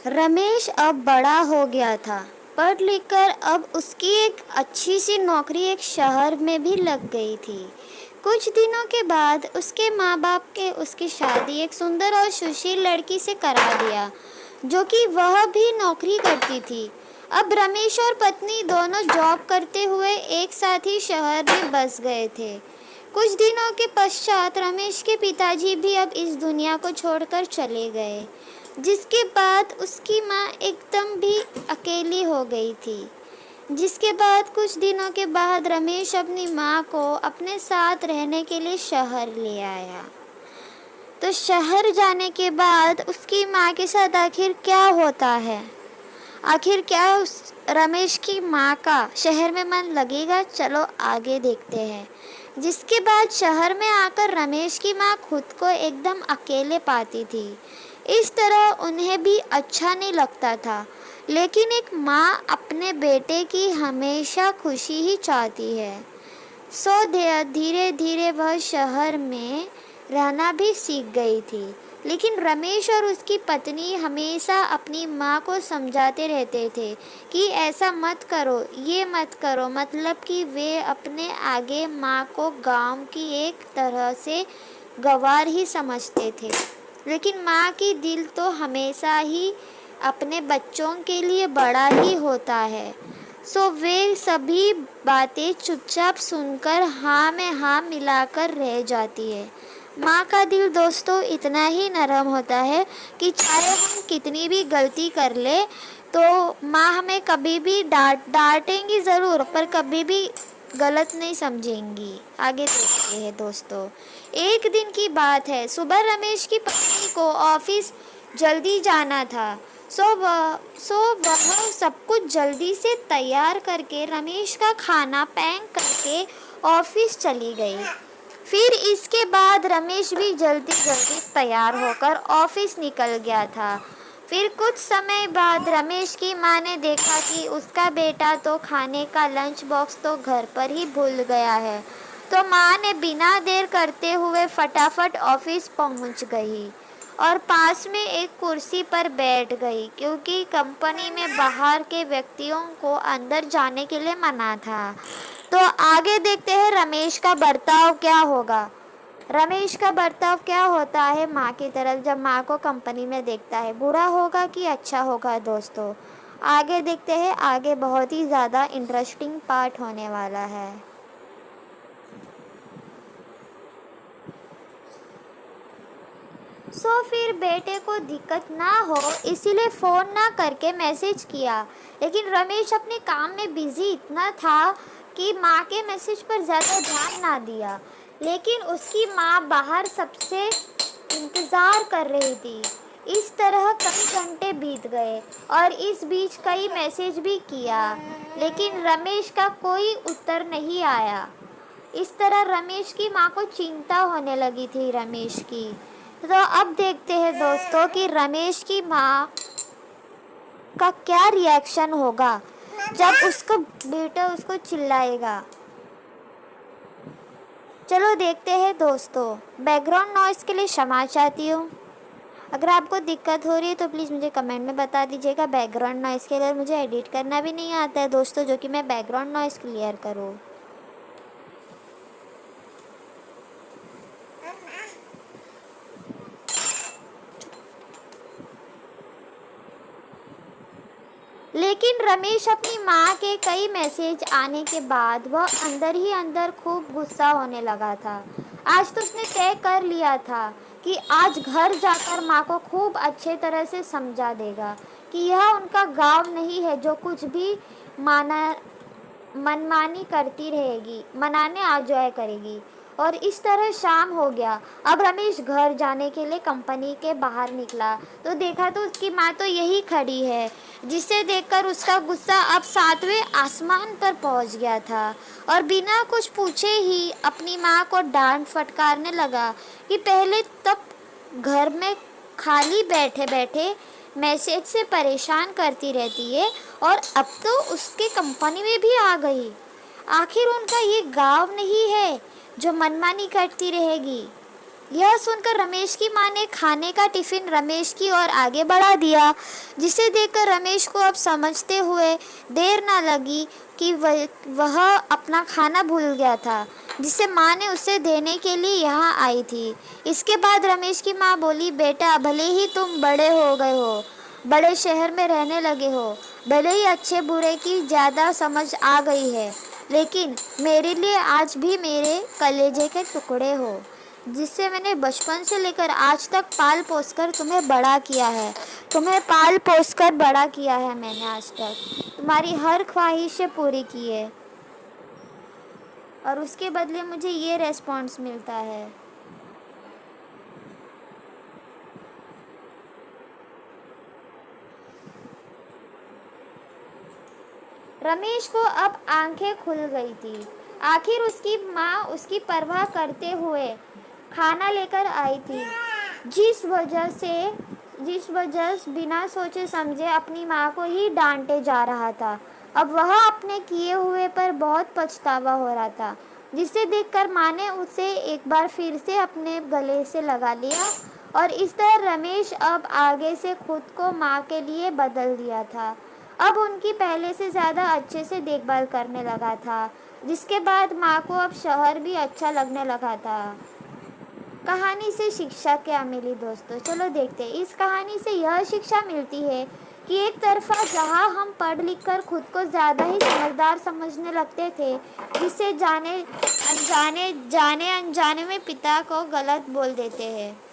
रमेश अब बड़ा हो गया था। पढ़ लिख कर अब उसकी एक अच्छी सी नौकरी एक शहर में भी लग गई थी। कुछ दिनों के बाद उसके माँ बाप के उसकी शादी एक सुंदर और सुशील लड़की से करा दिया, जो कि वह भी नौकरी करती थी। अब रमेश और पत्नी दोनों जॉब करते हुए एक साथ ही शहर में बस गए थे। कुछ दिनों के पश्चात रमेश के पिताजी भी अब इस दुनिया को छोड़कर चले गए, जिसके बाद उसकी माँ एकदम भी अकेली हो गई थी। जिसके बाद कुछ दिनों के बाद रमेश अपनी माँ को अपने साथ रहने के लिए शहर ले आया। तो शहर जाने के बाद उसकी माँ के साथ आखिर क्या होता है, आखिर क्या उस रमेश की माँ का शहर में मन लगेगा, चलो आगे देखते हैं। जिसके बाद शहर में आकर रमेश की माँ खुद को एकदम अकेले पाती थी। इस तरह उन्हें भी अच्छा नहीं लगता था, लेकिन एक माँ अपने बेटे की हमेशा खुशी ही चाहती है। सो धीरे धीरे वह शहर में रहना भी सीख गई थी। लेकिन रमेश और उसकी पत्नी हमेशा अपनी माँ को समझाते रहते थे कि ऐसा मत करो, ये मत करो, मतलब कि वे अपने आगे माँ को गांव की एक तरह से गंवार ही समझते थे। लेकिन माँ की दिल तो हमेशा ही अपने बच्चों के लिए बड़ा ही होता है। सो वे सभी बातें चुपचाप सुनकर हाँ में हाँ मिलाकर रह जाती है। माँ का दिल दोस्तों इतना ही नरम होता है कि चाहे हम कितनी भी गलती कर ले तो माँ हमें कभी भी डांटेंगी ज़रूर, पर कभी भी गलत नहीं समझेंगी। आगे देखते हैं दोस्तों। एक दिन की बात है, सुबह रमेश की पत्नी को ऑफिस जल्दी जाना था। सो वह सब कुछ जल्दी से तैयार करके रमेश का खाना पैक करके ऑफिस चली गई। फिर इसके बाद रमेश भी जल्दी जल्दी तैयार होकर ऑफिस निकल गया था। फिर कुछ समय बाद रमेश की माँ ने देखा कि उसका बेटा तो खाने का लंच बॉक्स तो घर पर ही भूल गया है। तो माँ ने बिना देर करते हुए फटाफट ऑफिस पहुँच गई और पास में एक कुर्सी पर बैठ गई, क्योंकि कंपनी में बाहर के व्यक्तियों को अंदर जाने के लिए मना था। तो आगे देखते हैं रमेश का बर्ताव क्या होगा। रमेश का बर्ताव क्या होता है माँ की तरफ जब माँ को कंपनी में देखता है, बुरा होगा कि अच्छा होगा दोस्तों। आगे देखते हैं, आगे बहुत ही ज़्यादा इंटरेस्टिंग पार्ट होने वाला है। फिर बेटे को दिक्कत ना हो इसीलिए फ़ोन ना करके मैसेज किया, लेकिन रमेश अपने काम में बिजी इतना था कि माँ के मैसेज पर ज़्यादा ध्यान ना दिया। लेकिन उसकी माँ बाहर सबसे इंतज़ार कर रही थी। इस तरह कई घंटे बीत गए और इस बीच कई मैसेज भी किया, लेकिन रमेश का कोई उत्तर नहीं आया। इस तरह रमेश की माँ को चिंता होने लगी थी रमेश की। तो अब देखते हैं दोस्तों कि रमेश की माँ का क्या रिएक्शन होगा जब उसका बेटा उसको चिल्लाएगा। चलो देखते हैं दोस्तों। बैकग्राउंड नॉइज़ के लिए क्षमा चाहती हूँ। अगर आपको दिक्कत हो रही है तो प्लीज़ मुझे कमेंट में बता दीजिएगा। बैकग्राउंड नॉइज़ के लिए मुझे एडिट करना भी नहीं आता है दोस्तों, जो कि मैं बैकग्राउंड नॉइज़ क्लियर करूँ। लेकिन रमेश अपनी माँ के कई मैसेज आने के बाद वह अंदर ही अंदर खूब गुस्सा होने लगा था। आज तो उसने तय कर लिया था कि आज घर जाकर माँ को खूब अच्छे तरह से समझा देगा कि यह उनका गांव नहीं है जो कुछ भी माना मनमानी करती रहेगी, मनाने आ जाया करेगी। और इस तरह शाम हो गया। अब रमेश घर जाने के लिए कंपनी के बाहर निकला तो देखा तो उसकी माँ तो यही खड़ी है, जिसे देखकर उसका गुस्सा अब 7वें आसमान पर पहुंच गया था और बिना कुछ पूछे ही अपनी माँ को डांट फटकारने लगा कि पहले तब घर में खाली बैठे बैठे मैसेज से परेशान करती रहती है और अब तो उसके कंपनी में भी आ गई। आखिर उनका ये गांव नहीं है जो मनमानी करती रहेगी। यह सुनकर रमेश की माँ ने खाने का टिफिन रमेश की ओर आगे बढ़ा दिया, जिसे देखकर रमेश को अब समझते हुए देर न लगी कि वह अपना खाना भूल गया था, जिसे माँ ने उसे देने के लिए यहाँ आई थी। इसके बाद रमेश की माँ बोली, बेटा भले ही तुम बड़े हो गए हो, बड़े शहर में रहने लगे हो, भले ही अच्छे बुरे की ज़्यादा समझ आ गई है, लेकिन मेरे लिए आज भी मेरे कलेजे के टुकड़े हो, जिससे मैंने बचपन से लेकर आज तक पाल पोस कर तुम्हें बड़ा किया है। तुम्हें पाल पोस कर बड़ा किया है मैंने आज तक, तुम्हारी हर ख्वाहिशें पूरी की है, और उसके बदले मुझे ये रेस्पॉन्स मिलता है। रमेश को अब आंखें खुल गई थी। आखिर उसकी माँ उसकी परवाह करते हुए खाना लेकर आई थी, जिस वजह से बिना सोचे समझे अपनी माँ को ही डांटे जा रहा था। अब वह अपने किए हुए पर बहुत पछतावा हो रहा था, जिसे देखकर माँ ने उसे एक बार फिर से अपने गले से लगा लिया, और इस तरह रमेश अब आगे से खुद को माँ के लिए बदल दिया था। अब उनकी पहले से ज़्यादा अच्छे से देखभाल करने लगा था, जिसके बाद माँ को अब शहर भी अच्छा लगने लगा था। कहानी से शिक्षा क्या मिली दोस्तों? चलो देखते हैं। इस कहानी से यह शिक्षा मिलती है कि एक तरफा जहाँ हम पढ़ लिख कर खुद को ज़्यादा ही समझदार समझने लगते थे, जिससे जाने अनजाने में पिता को गलत बोल देते हैं।